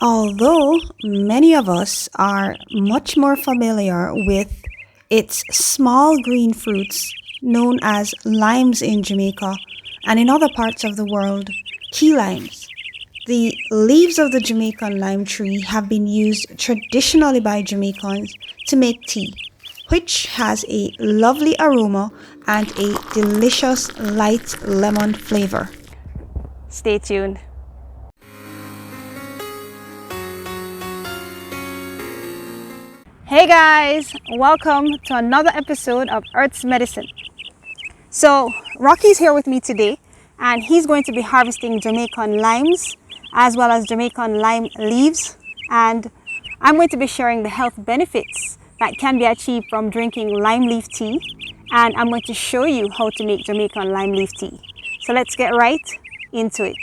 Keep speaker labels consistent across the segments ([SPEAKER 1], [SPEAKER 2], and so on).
[SPEAKER 1] Although many of us are much more familiar with its small green fruits known as limes in Jamaica and in other parts of the world, key limes. The leaves of the Jamaican lime tree have been used traditionally by Jamaicans to make tea, which has a lovely aroma and a delicious light lemon flavor. Stay tuned. Hey guys, welcome to another episode of Earth's Medicine. So Rocky's here with me today and he's going to be harvesting Jamaican limes as well as Jamaican lime leaves, and I'm going to be sharing the health benefits that can be achieved from drinking lime leaf tea, and I'm going to show you how to make Jamaican lime leaf tea. So let's get right into it.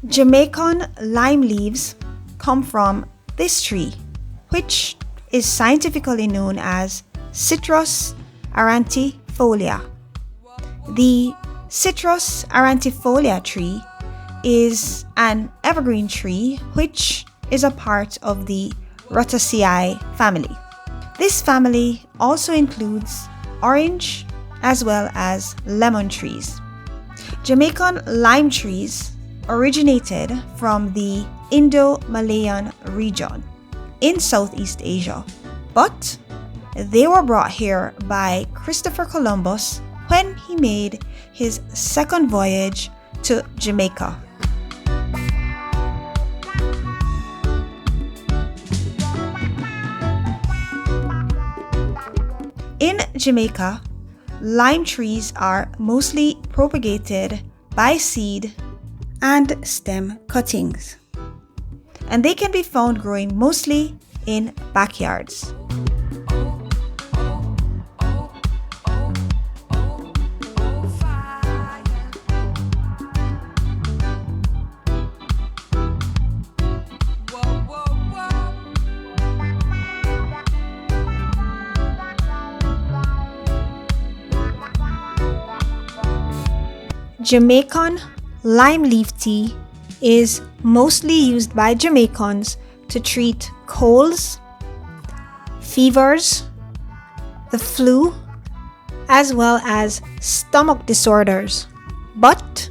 [SPEAKER 1] Jamaican lime leaves come from this tree, which is scientifically known as Citrus aurantifolia. The Citrus aurantifolia tree is an evergreen tree which is a part of the rutaceae family. This family also includes orange as well as lemon trees. Jamaican lime trees originated from the Indo-Malayan region in Southeast Asia, but they were brought here by Christopher Columbus when he made his second voyage to Jamaica. In Jamaica, lime trees are mostly propagated by seed and stem cuttings, and they can be found growing mostly in backyards. Jamaican lime leaf tea is mostly used by Jamaicans to treat colds, fevers, the flu, as well as stomach disorders. But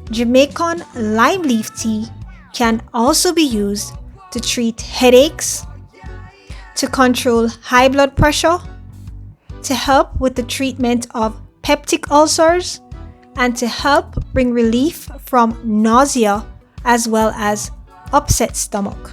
[SPEAKER 1] Jamaican lime leaf tea can also be used to treat headaches, to control high blood pressure, to help with the treatment of peptic ulcers, and to help bring relief from nausea as well as upset stomach.